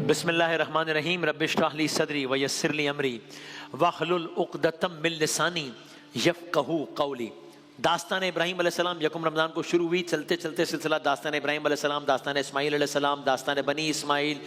بسم اللہ الرحمن الرحیم رب اشرح لی صدری ویسر لی امری واحلل عقدۃ من لسانی یفقہوا قولی۔ داستان ابراہیم علیہ السلام یکم رمضان کو شروع ہوئی، چلتے چلتے سلسلہ داستان ابراہیم علیہ السلام، داستان اسماعیل علیہ السلام، داستان بنی اسماعیل،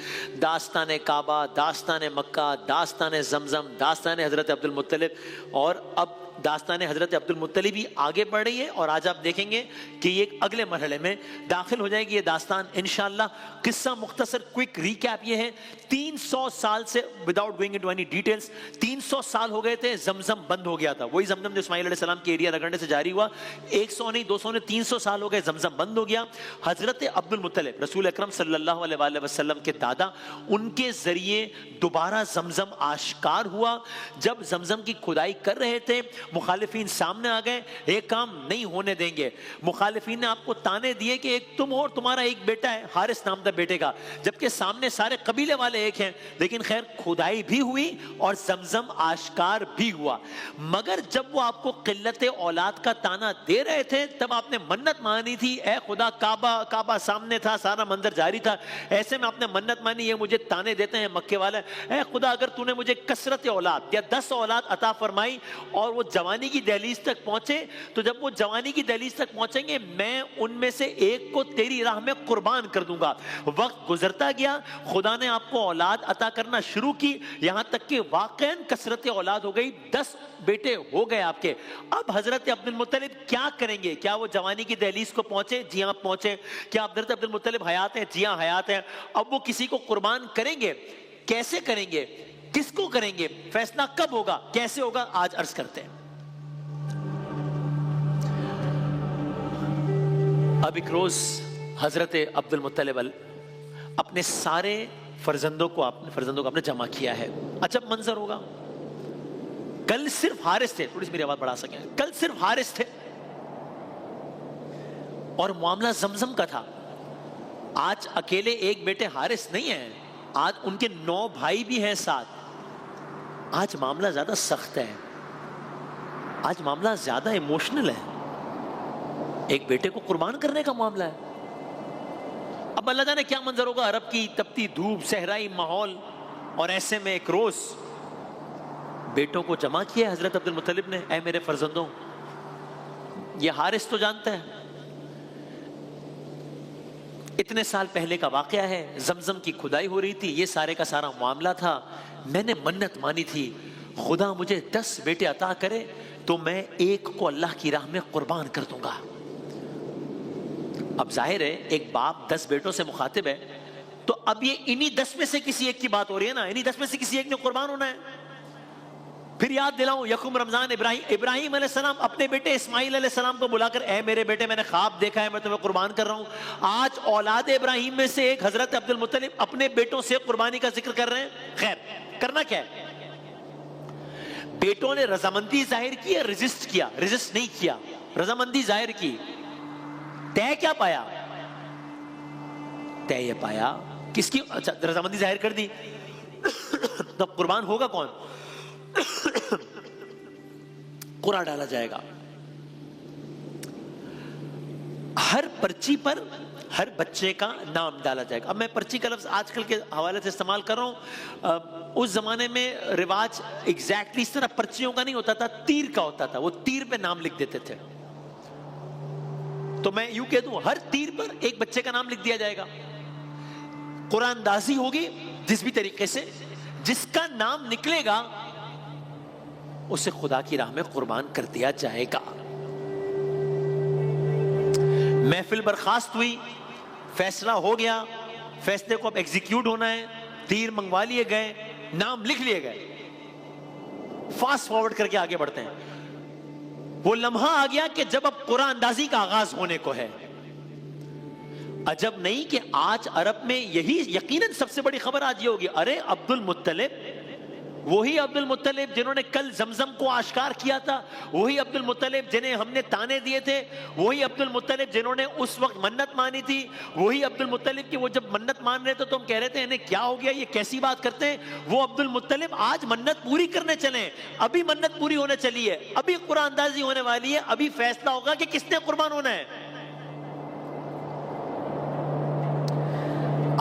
داستان کعبہ، داستان مکہ، داستان زمزم، داستان حضرت عبد المطلب، اور اب داستان حضرت عبد المطلب بھی آگے بڑھ رہی ہے، اور آج آپ دیکھیں گے کہ یہ ایک اگلے مرحلے میں داخل ہو جائے گی یہ داستان انشاءاللہ۔ قصہ مختصر کوئک ریکیپ یہ ہے، 300 سال سے without going into any details 300 سال ہو گئے تھے، زمزم بند ہو گیا تھا، وہی زمزم جو اسماعیل علیہ السلام کے ایریا رگڑنے سے جاری ہوا، 100 نہیں 200 نہیں 300 سال ہو گئے، زمزم بند ہو گیا۔ حضرت عبد المطلب رسول اکرم صلی اللہ علیہ وآلہ وسلم کے دادا، ان کے ذریعے دوبارہ زمزم آشکار ہوا۔ جب زمزم کی کھدائی کر رہے تھے، مخالفین سامنے آ گئے، ایک کام نہیں ہونے دیں گے۔ مخالفین نے آپ کو تانے دیے کہ ایک تم اور تمہارا ایک بیٹا ہے، حارث نام تھا بیٹے کا، جبکہ سامنے سارے قبیلے والے ایک ہیں، لیکن خیر کھدائی بھی ہوئی اور زمزم آشکار بھی ہوا۔ مگر جب وہ آپ کو قلت اولاد کا تانا دے رہے تھے، تب آپ نے منت مانی تھی، اے خدا، کعبہ سامنے تھا، سارا منظر جاری تھا، ایسے میں آپ نے منت مانی، یہ مجھے تانے دیتے ہیں مکے والے، اے خدا اگر تو نے مجھے کثرت اولاد یا 10 اولاد عطا فرمائی اور وہ جوانی کی دہلیز تک پہنچے، تو جب وہ جوانی کی دہلیز تک پہنچیں گے میں ان میں سے ایک کو تیری راہ میں قربان کر دوں گا۔ وقت گزرتا گیا، خدا نے آپ کو اولاد عطا کرنا شروع کی، یہاں تک کہ واقعاً کثرت اولاد ہو گئی، 10 بیٹے ہو گئے آپ کے۔ اب حضرت عبد المطلب کیا کریں گے؟ کیا وہ جوانی کی دہلیز کو پہنچے؟ جی ہاں پہنچے۔ کیا حضرت عبد المطلب حیات ہیں؟ جی ہاں حیات ہیں۔ اب وہ کسی کو قربان کریں گے، کیسے کریں گے، کس کو کریں گے، فیصلہ کب ہوگا، کیسے ہوگا، آج عرض کرتے ہیں۔ اب ایک روز حضرت عبد المطلب اپنے سارے فرزندوں کو آپ نے جمع کیا ہے۔ عجب منظر ہوگا، کل صرف حارث تھے، تھوڑی سی میری آواز بڑھا سکیں، کل صرف حارث تھے اور معاملہ زمزم کا تھا۔ آج اکیلے ایک بیٹے حارث نہیں ہیں، آج ان کے 9 بھائی بھی ہیں ساتھ۔ آج معاملہ زیادہ سخت ہے، آج معاملہ زیادہ ایموشنل ہے، ایک بیٹے کو قربان کرنے کا معاملہ ہے۔ اب اللہ جانے کیا منظر ہوگا، عرب کی تپتی دھوپ، صحرائی ماحول، اور ایسے میں ایک روز بیٹوں کو جمع کیا حضرت عبد المطلب نے، اے میرے فرزندوں، یہ حارث تو جانتا ہے اتنے سال پہلے کا واقعہ ہے، زمزم کی کھدائی ہو رہی تھی، یہ سارے کا سارا معاملہ تھا، میں نے منت مانی تھی خدا مجھے 10 بیٹے عطا کرے تو میں ایک کو اللہ کی راہ میں قربان کر دوں گا۔ اب ظاہر ہے ایک باپ 10 بیٹوں سے مخاطب ہے، تو اب یہ انہی 10 میں سے کسی ایک کی بات ہو رہی ہے نا، انہی 10 میں سے کسی ایک نے قربان ہونا ہے۔ پھر یاد دلاؤں، یکم رمضان ابراہیم علیہ السلام اپنے بیٹے اسماعیل علیہ السلام کو بلا کر، اے میرے بیٹے میں نے خواب دیکھا ہے، میں تمہیں قربان کر رہا ہوں۔ آج اولاد ابراہیم میں سے ایک حضرت عبد المطلب اپنے بیٹوں سے قربانی کا ذکر کر رہے ہیں۔ خیر کرنا کیا ہے، بیٹوں نے رضامندی ظاہر کی ہے، رجسٹ نہیں کیا، رضامندی ظاہر کی۔ طے کیا پایا؟ طے یہ پایا کس کی، اچھا رضامندی ظاہر کر دی، تو قربان ہوگا کون؟ قرعہ ڈالا جائے گا، ہر پرچی پر ہر بچے کا نام ڈالا جائے گا۔ اب میں پرچی کا لفظ آج کل کے حوالے سے استعمال کر رہا ہوں، اس زمانے میں رواج ایگزیکٹلی اس طرح پرچیوں کا نہیں ہوتا تھا، تیر کا ہوتا تھا، وہ تیر پہ نام لکھ دیتے تھے۔ تو میں یوں کہہ دوں ہر تیر پر ایک بچے کا نام لکھ دیا جائے گا، قرآن اندازی ہوگی، جس بھی طریقے سے جس کا نام نکلے گا اسے خدا کی راہ میں قربان کر دیا جائے گا۔ محفل برخاست ہوئی، فیصلہ ہو گیا، فیصلے کو اب ایگزیکیوٹ ہونا ہے، تیر منگوا لیے گئے، نام لکھ لیے گئے، فاسٹ فارورڈ کر کے آگے بڑھتے ہیں۔ وہ لمحہ آ گیا کہ جب اب قرآن اندازی کا آغاز ہونے کو ہے۔ عجب نہیں کہ آج عرب میں یہی یقیناً سب سے بڑی خبر آج یہ ہوگی، ارے عبد المطلب، وہی عبد المطلب جنہوں نے کل زمزم کو آشکار کیا تھا، وہی عبد المطلب جنہیں ہم نے تانے دیے تھے، وہی عبد المطلب جنہوں نے اس وقت منت مانی تھی، وہی عبد المطلب کہ وہ جب منت مان رہے تھے تو ہم کہہ رہے تھے انہیں کیا ہو گیا، یہ کیسی بات کرتے ہیں، وہ عبد المطلب آج منت پوری کرنے چلے، ابھی منت پوری ہونے چلی ہے، ابھی قرآن اندازی ہونے والی ہے، ابھی فیصلہ ہوگا کہ کس نے قربان ہونا ہے۔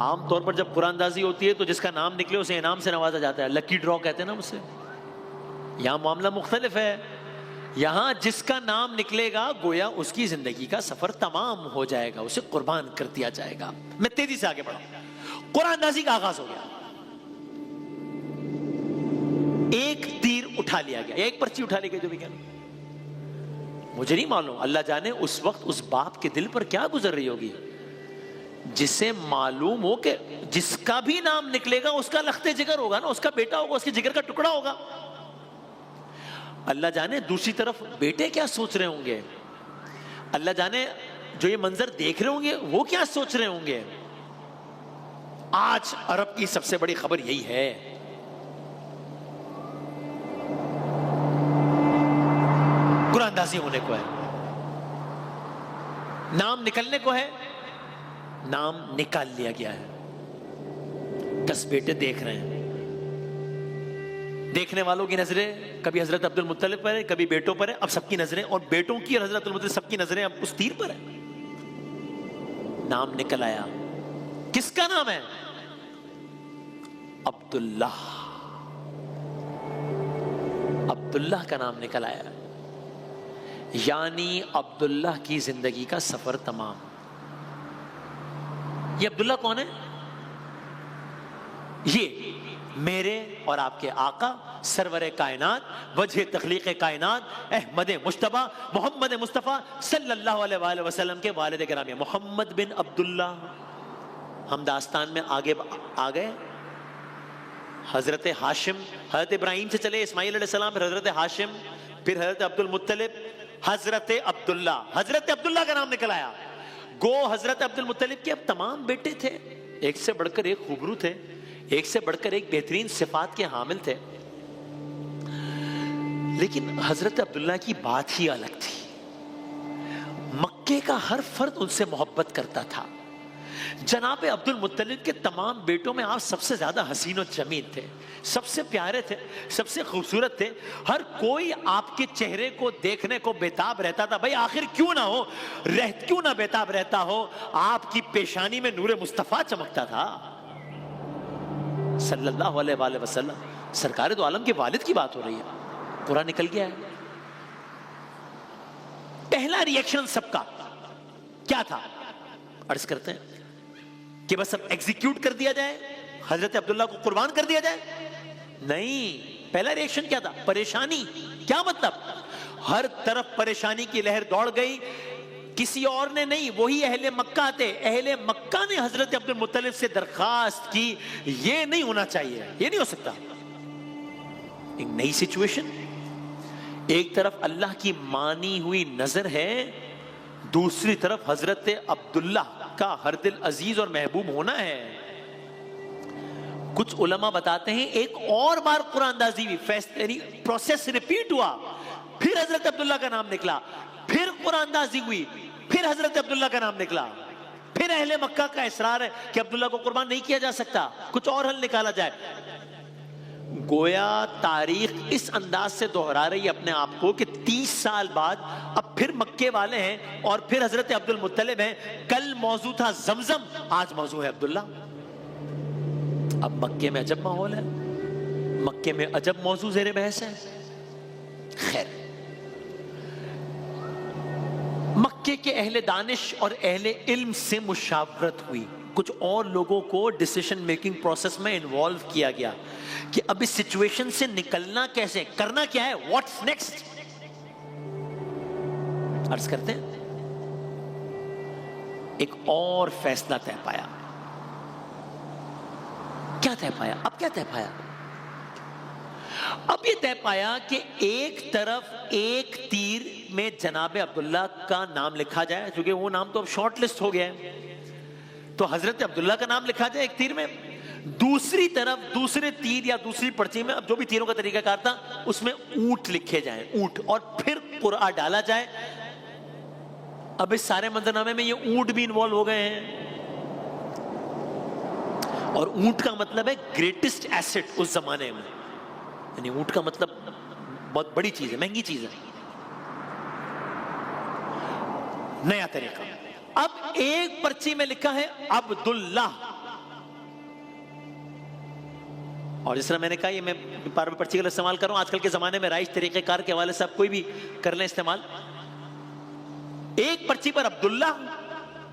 عام طور پر جب قرآن اندازی ہوتی ہے تو جس کا نام نکلے اسے انعام سے نوازا جاتا ہے، لکی ڈرا کہتے ہیں نا اسے. یہاں معاملہ مختلف ہے. یہاں جس کا نام نکلے گا گویا اس کی زندگی کا سفر تمام ہو جائے گا، اسے قربان کر دیا جائے گا. میں تیزی سے آگے بڑھا. قرآن اندازی کا آغاز ہو گیا. ایک تیر اٹھا لیا گیا، ایک پرچی اٹھا لی گئی. جو بھی کہنا مجھے نہیں معلوم، اللہ جانے اس وقت اس باپ کے دل پر کیا گزر رہی ہوگی جسے معلوم ہو کہ جس کا بھی نام نکلے گا اس کا لخت جگر ہوگا نا، اس کا بیٹا ہوگا، اس کے جگر کا ٹکڑا ہوگا. اللہ جانے دوسری طرف بیٹے کیا سوچ رہے ہوں گے، اللہ جانے جو یہ منظر دیکھ رہے ہوں گے وہ کیا سوچ رہے ہوں گے. آج عرب کی سب سے بڑی خبر یہی ہے. قرآن اندازی ہونے کو ہے، نام نکلنے کو ہے، نام نکال لیا گیا ہے. 10 بیٹے دیکھ رہے ہیں. دیکھنے والوں کی نظریں کبھی حضرت عبد المطلب پر ہے، کبھی بیٹوں پر ہے. اب سب کی نظریں، اور بیٹوں کی اور حضرت المطلب سب کی نظریں اب اس تیر پر ہے. نام نکل آیا. کس کا نام ہے؟ عبداللہ. عبداللہ کا نام نکل آیا، یعنی عبداللہ کی زندگی کا سفر تمام. یہ عبداللہ کون ہے؟ یہ میرے اور آپ کے آقا سرور کائنات، وجہ تخلیق کائنات، احمد مجتبی محمد مصطفیٰ صلی اللہ علیہ وآلہ وسلم کے والد گرامی محمد بن عبداللہ. ہم داستان میں آگے آ گئے. حضرت ہاشم، حضرت ابراہیم سے چلے اسماعیل علیہ السلام، پھر حضرت ہاشم، پھر حضرت عبد المطلب، حضرت عبداللہ. حضرت عبداللہ کا نام نکل آیا. گو حضرت عبد المطلب کے اب تمام بیٹے تھے، ایک سے بڑھ کر ایک خوبرو تھے، ایک سے بڑھ کر ایک بہترین صفات کے حامل تھے. لیکن حضرت عبداللہ کی بات ہی الگ تھی. مکے کا ہر فرد ان سے محبت کرتا تھا. جناب عبد المطلب کے تمام بیٹوں میں آپ سب سے زیادہ حسین و جمیل تھے، سب سے پیارے تھے، سب سے خوبصورت تھے. ہر کوئی آپ کے چہرے کو دیکھنے کو بیتاب رہتا تھا. بھائی آخر کیوں نہ بیتاب رہتا ہو، آپ کی پیشانی میں نور مصطفیٰ چمکتا تھا صلی اللہ علیہ وآلہ وسلم. سرکار دو عالم کے والد کی بات ہو رہی ہے. پورا نکل گیا ہے. پہلا ریئیکشن سب کا کیا تھا؟ عرض کرتے ہیں کہ بس اب ایگزیکیوٹ کر دیا جائے، حضرت عبداللہ کو قربان کر دیا جائے. نہیں، پہلا ریئیکشن کیا تھا؟ پریشانی. کیا مطلب؟ ہر طرف پریشانی کی لہر دوڑ گئی. کسی اور نے نہیں، وہی اہل مکہ تھے. اہل مکہ نے حضرت عبد المطلب سے درخواست کی یہ نہیں ہونا چاہیے، یہ نہیں ہو سکتا. ایک نئی سچویشن، ایک طرف اللہ کی مانی ہوئی نظر ہے، دوسری طرف حضرت عبداللہ کا ہر دل عزیز اور محبوب ہونا ہے. کچھ علماء بتاتے ہیں ایک اور بار قرآن اندازی ہوئی، پروسیس ریپیٹ ہوا. پھر حضرت عبداللہ کا نام نکلا، پھر قرآن اندازی ہوئی، پھر حضرت عبداللہ کا نام نکلا. پھر اہل مکہ کا اصرار ہے کہ عبداللہ کو قربان نہیں کیا جا سکتا، کچھ اور حل نکالا جائے. گویا تاریخ اس انداز سے دہرا رہی ہے اپنے آپ کو کہ 30 سال بعد اب پھر مکے والے ہیں اور پھر حضرت عبد المطلب ہیں. کل موضوع تھا زمزم، آج موضوع ہے عبداللہ. اب مکے میں عجب ماحول ہے، مکے میں عجب موضوع زیر بحث ہے. خیر، مکے کے اہل دانش اور اہل علم سے مشاورت ہوئی. کچھ اور لوگوں کو ڈیسیشن میکنگ پروسیس میں انوالو کیا گیا کہ اب اس سچویشن سے نکلنا کیسے، کرنا کیا ہے، واٹس نیکسٹ. عرض کرتے ہیں ایک اور فیصلہ طے پایا. کیا طے پایا؟ اب کیا طے پایا؟ اب یہ طے پایا کہ ایک طرف ایک تیر میں جناب عبداللہ کا نام لکھا جائے، چونکہ وہ نام تو اب شارٹ لسٹ ہو گیا ہے، تو حضرت عبداللہ کا نام لکھا جائے ایک تیر میں. دوسری طرف دوسرے تیر یا دوسری پرچی میں، اب جو بھی تیروں کا طریقہ کار تھا، اس میں اونٹ لکھے جائیں، اونٹ، اور پھر قرآن ڈالا جائے. اب اس سارے منظرنامے میں یہ اونٹ بھی انوالو ہو گئے ہیں. اور اونٹ کا مطلب ہے گریٹسٹ ایسٹ اس زمانے میں، یعنی اونٹ کا مطلب بہت بڑی چیز ہے، مہنگی چیز ہے. نیا طریقہ. اب ایک پرچی میں لکھا ہے عبداللہ، اور جس طرح میں نے کہا یہ میں بار بار پرچی کا استعمال کر رہا ہوں، آج کل کے زمانے میں رائج طریقہ کار کے حوالے سے آپ کوئی بھی کر لیں استعمال. ایک پرچی پر عبداللہ،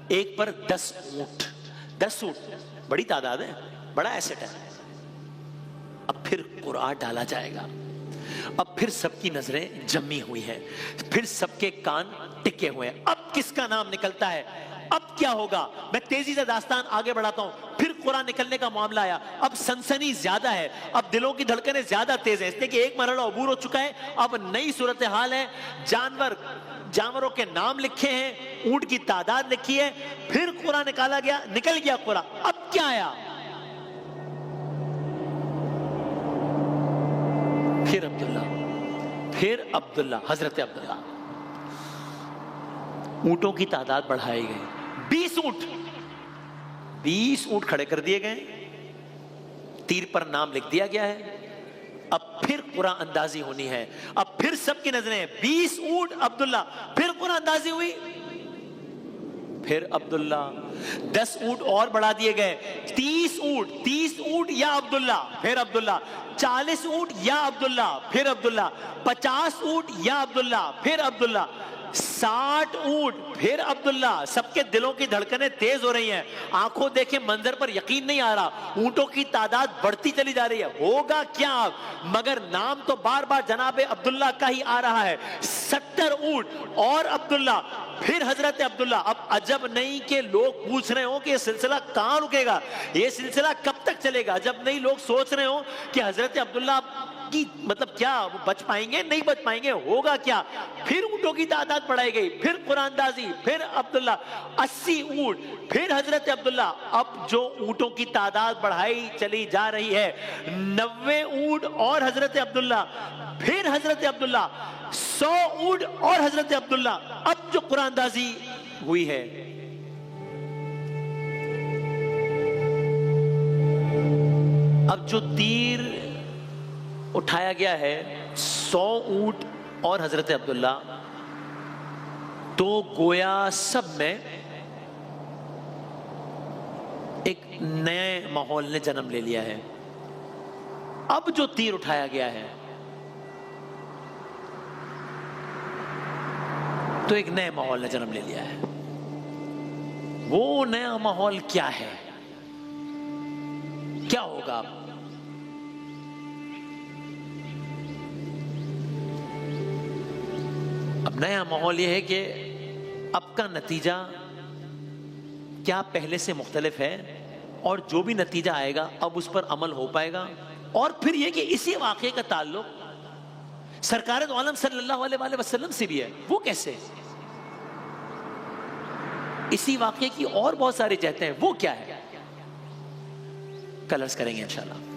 ایک پر 10 اونٹ. 10 اونٹ بڑی تعداد ہے، بڑا ایسٹ ہے. اب پھر قرآن ڈالا جائے گا، اب پھر سب کی نظریں جمی ہوئی ہیں، پھر سب کے کان ٹکے ہوئے ہیں. اب کس کا نام نکلتا ہے؟ اب کیا ہوگا؟ میں تیزی سے داستان آگے بڑھاتا ہوں. پھر قرآن نکلنے کا معاملہ آیا. اب سنسنی زیادہ ہے، اب دلوں کی دھڑکنیں زیادہ تیز ہیں، اس لیے کہ ایک مرحلہ عبور ہو چکا ہے. اب نئی صورتحال ہے. جانوروں کے نام لکھے ہیں، اونٹ کی تعداد لکھی ہے. پھر قرآن نکالا گیا، نکل گیا قرآن. اب کیا آیا؟ پھر عبداللہ، حضرت عبداللہ. اونٹوں کی تعداد بڑھائی گئی. 20 اونٹ کھڑے کر دیے گئے، تیر پر نام لکھ دیا گیا ہے. اب پھر قرآن اندازی ہونی ہے. اب پھر سب کی نظریں 20 اونٹ عبداللہ. پھر قرآن اندازی ہوئی، پھر عبداللہ. 10 اونٹ اور بڑھا دیے گئے. 30 اونٹ یا عبداللہ، پھر عبداللہ. 40 اونٹ یا عبداللہ، پھر عبداللہ. 50 اونٹ یا عبداللہ، پھر عبداللہ. 60 اونٹ، پھر عبداللہ. سب کے دلوں کی دھڑکنیں تیز ہو رہی ہیں، آنکھوں دیکھیں منظر پر یقین نہیں آ رہا. اونٹوں کی تعداد بڑھتی چلی جا رہی ہے. ہوگا کیا اب؟ مگر نام تو بار بار جناب عبداللہ کا ہی آ رہا ہے. 70 اونٹ اور عبداللہ، پھر حضرت عبداللہ. اب عجب نہیں کہ لوگ پوچھ رہے ہوں کہ یہ سلسلہ کہاں رکے گا، یہ سلسلہ کب تک چلے گا. جب نہیں لوگ سوچ رہے ہوں کہ حضرت عبداللہ کی مطلب کیا وہ بچ پائیں گے، نہیں بچ پائیں گے، ہوگا کیا. پھر اونٹوں کی تعداد بڑھائی گئی، پھر قرآن اندازی، پھر عبداللہ. 80 اونٹ، پھر حضرت عبداللہ. اب جو اونٹوں کی تعداد بڑھائی چلی جا رہی ہے، 90 اونٹ اور حضرت عبداللہ، پھر حضرت عبداللہ. 100 اونٹ اور حضرت عبداللہ. اب جو قرآن اندازی ہوئی ہے، اب جو تیر اٹھایا گیا ہے 100 اونٹ اور حضرت عبداللہ، تو گویا سب میں ایک نئے ماحول نے جنم لے لیا ہے. اب جو تیر اٹھایا گیا ہے تو ایک نئے ماحول نے جنم لے لیا ہے. وہ نیا ماحول کیا ہے؟ کیا ہوگا؟ اب نیا ماحول یہ ہے کہ اب کا نتیجہ کیا پہلے سے مختلف ہے، اور جو بھی نتیجہ آئے گا اب اس پر عمل ہو پائے گا. اور پھر یہ کہ اسی واقعے کا تعلق سرکار دو عالم صلی اللہ علیہ وآلہ وسلم سے بھی ہے. وہ کیسے؟ اسی واقعے کی اور بہت سارے جہتیں ہیں. وہ کیا ہے؟ کل عرض کریں گے انشاءاللہ.